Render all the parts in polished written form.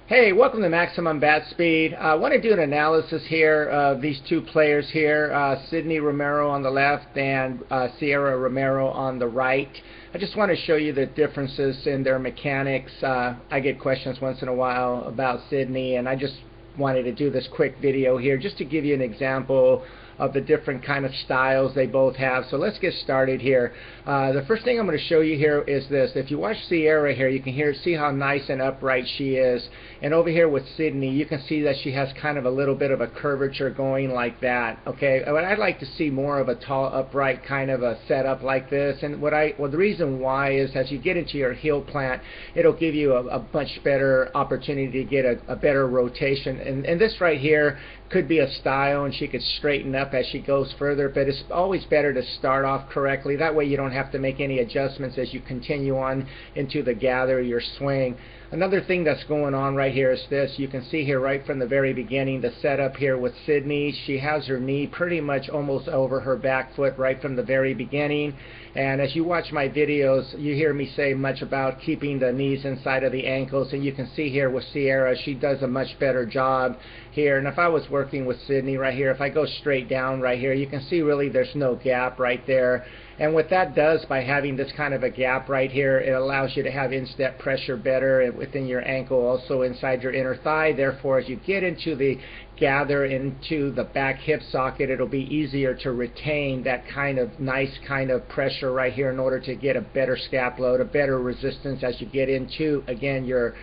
Hey, welcome to Maximum Bat Speed. I want to do an analysis here of these two players here, Sydney Romero on the left and Sierra Romero on the right. I just want to show you the differences in their mechanics. I get questions once in a while about Sydney, and I just wanted to do this quick video here just to give you an example of the different kind of styles they both have. So let's get started here. The first thing I'm going to show you here is this. If you watch Sierra here, you can see how nice and upright she is. And over here with Sydney, you can see that she has kind of a little bit of a curvature going like that. Okay, but I'd like to see more of a tall, upright kind of a setup like this. And the reason why is as you get into your heel plant, it'll give you a much better opportunity to get a better rotation. And this right here could be a style, and she could straighten up as she goes further, but it's always better to start off correctly. That way you don't have to make any adjustments as you continue on into the gather, your swing. Another thing that's going on right here is this. You can see here right from the very beginning the setup here with Sydney. She has her knee pretty much almost over her back foot right from the very beginning. And as you watch my videos, you hear me say much about keeping the knees inside of the ankles. And you can see here with Sierra, she does a much better job here. And if I was working with Sydney right here, if I go straight down right here, you can see really there's no gap right there. And what that does by having this kind of a gap right here, it allows you to have instep pressure better within your ankle, also inside your inner thigh. Therefore, as you get into the gather into the back hip socket, it'll be easier to retain that kind of nice kind of pressure right here in order to get a better scap load, a better resistance as you get into, again, your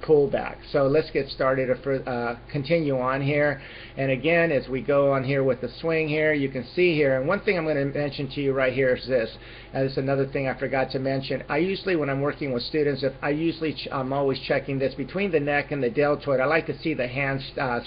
pullback. So let's get started, continue on here. And again, as we go on here with the swing here, you can see here, and one thing I'm going to mention to you right here is this. And this is another thing I forgot to mention. I usually, when I'm working with students, I'm always checking this between the neck and the deltoid. I like to see the hands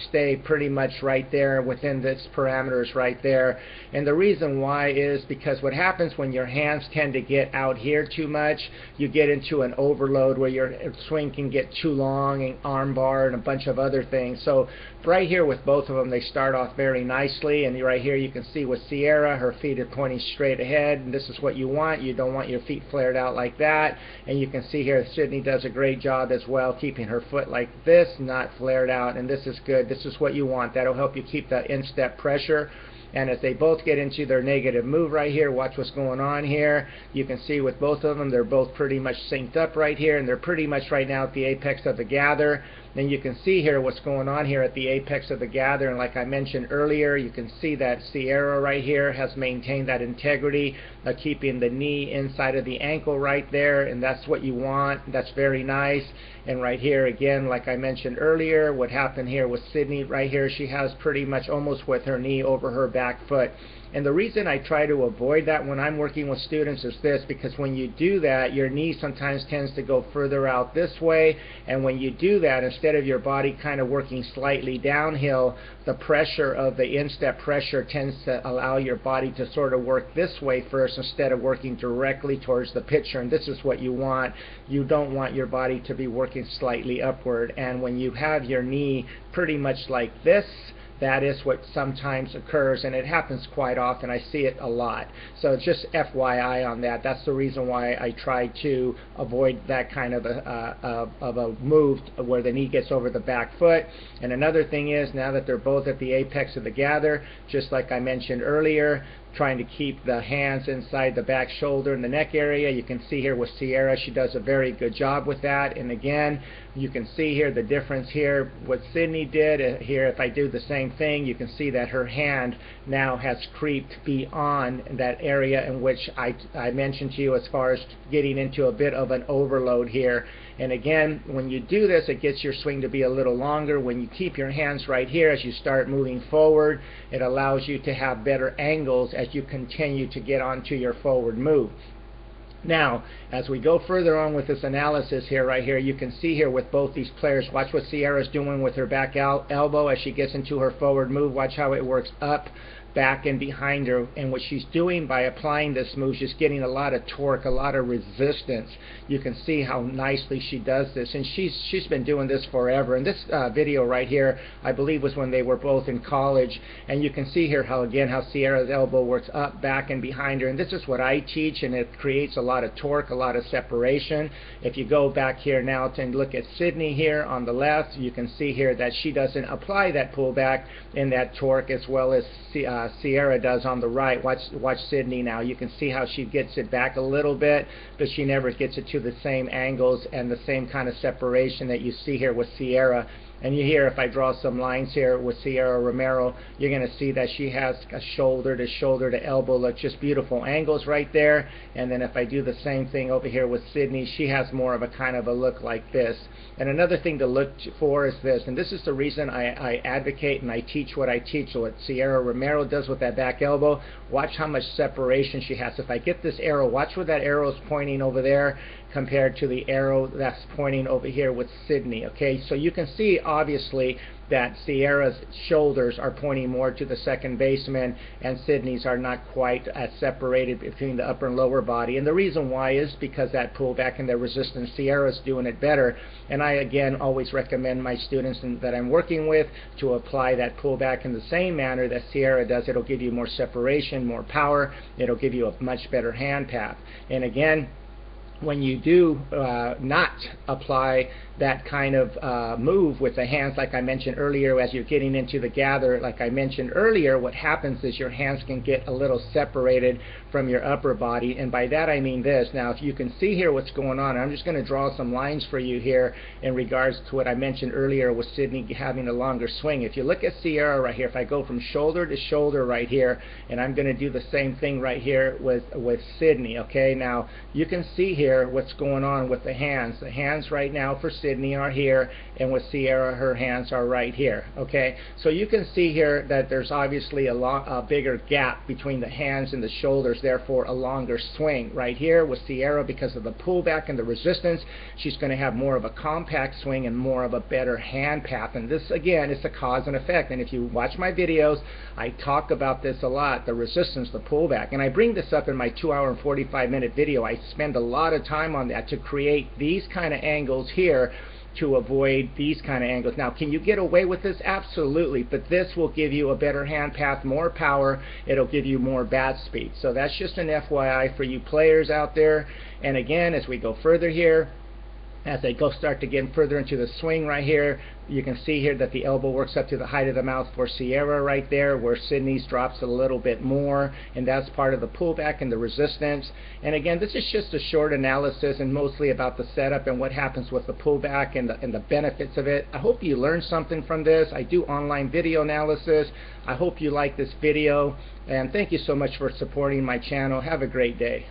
stay pretty much right there within this parameters right there. And the reason why is because what happens when your hands tend to get out here too much, you get into an overload where your swing can get too long, and arm bar and a bunch of other things. So right here with both of them, they start off very nicely. And right here you can see with Sierra, her feet are pointing straight ahead, and this is what you want. You don't want your feet flared out like that. And you can see here Sydney does a great job as well, keeping her foot like this, not flared out. And this is good. This is what you want. That'll help you keep that instep pressure. And as they both get into their negative move right here, watch what's going on here. You can see with both of them, they're both pretty much synced up right here, and they're pretty much right now at the apex of the gather. Then you can see here what's going on here at the apex of the gather, and like I mentioned earlier, you can see that Sierra right here has maintained that integrity of keeping the knee inside of the ankle right there, and that's what you want. That's very nice. And right here again, like I mentioned earlier, what happened here with Sydney right here, she has pretty much almost with her knee over her back foot. And the reason I try to avoid that when I'm working with students is this, because when you do that, your knee sometimes tends to go further out this way, and when you do that, instead of your body kind of working slightly downhill, the pressure of the instep pressure tends to allow your body to sort of work this way first instead of working directly towards the pitcher, and this is what you want. You don't want your body to be working slightly upward, and when you have your knee pretty much like this, that is what sometimes occurs, and it happens quite often. I see it a lot. So just FYI on that. That's the reason why I try to avoid that kind of a move where the knee gets over the back foot. And another thing is, now that they're both at the apex of the gather, just like I mentioned earlier, trying to keep the hands inside the back shoulder and the neck area. You can see here with Sierra, she does a very good job with that. And again, you can see here the difference here. What Sydney did here, if I do the same thing, you can see that her hand now has creeped beyond that area in which I mentioned to you as far as getting into a bit of an overload here. And again, when you do this, it gets your swing to be a little longer. When you keep your hands right here as you start moving forward, it allows you to have better angles as you continue to get onto your forward move. Now, as we go further on with this analysis here, right here, you can see here with both these players, watch what Sierra's doing with her back elbow as she gets into her forward move. Watch how it works up, back and behind her, and what she's doing by applying this move, she's getting a lot of torque, a lot of resistance. You can see how nicely she does this, and she's been doing this forever. And this video right here, I believe, was when they were both in college, and you can see here how Sierra's elbow works up, back, and behind her. And this is what I teach, and it creates a lot of torque, a lot of separation. If you go back here now and look at Sydney here on the left, you can see here that she doesn't apply that pullback and that torque as well as Sierra does on the right. Watch Sydney now. You can see how she gets it back a little bit, but she never gets it to the same angles and the same kind of separation that you see here with Sierra. And you hear, if I draw some lines here with Sierra Romero, you're going to see that she has a shoulder to elbow look, just beautiful angles right there. And then if I do the same thing over here with Sydney, she has more of a kind of a look like this. And another thing to look for is this, and this is the reason I advocate and I teach what I teach. So what Sierra Romero does with that back elbow, watch how much separation she has. If I get this arrow, watch where that arrow is pointing over there compared to the arrow that's pointing over here with Sydney. Okay, so you can see obviously that Sierra's shoulders are pointing more to the second baseman, and Sydney's are not quite as separated between the upper and lower body. And the reason why is because that pullback and the resistance, Sierra's doing it better. And I again always recommend my students that I'm working with to apply that pullback in the same manner that Sierra does. It'll give you more separation, more power. It'll give you a much better hand path. And again, when you do not apply that kind of move with the hands, like I mentioned earlier, as you're getting into the gather, like I mentioned earlier, what happens is your hands can get a little separated from your upper body. And by that I mean this. Now, if you can see here what's going on, I'm just going to draw some lines for you here in regards to what I mentioned earlier with Sydney having a longer swing. If you look at Sierra right here, if I go from shoulder to shoulder right here, and I'm going to do the same thing right here with Sydney. Okay, now you can see here what's going on with the hands. The hands right now for Sydney are here, and with Sierra, her hands are right here. Okay, so you can see here that there's obviously a bigger gap between the hands and the shoulders, therefore a longer swing. Right here with Sierra, because of the pullback and the resistance, she's going to have more of a compact swing and more of a better hand path. And this again is the cause and effect. And if you watch my videos, I talk about this a lot, the resistance, the pullback. And I bring this up in my 2-hour and 45-minute video. I spend a lot of time on that to create these kind of angles here to avoid these kind of angles. Now, can you get away with this? Absolutely, but this will give you a better hand path, more power. It'll give you more bat speed. So that's just an FYI for you players out there. And again, as we go further here, as I start to get further into the swing right here, you can see here that the elbow works up to the height of the mouth for Sierra right there, where Sydney's drops a little bit more, and that's part of the pullback and the resistance. And again, this is just a short analysis and mostly about the setup and what happens with the pullback and the benefits of it. I hope you learned something from this. I do online video analysis. I hope you like this video, and thank you so much for supporting my channel. Have a great day.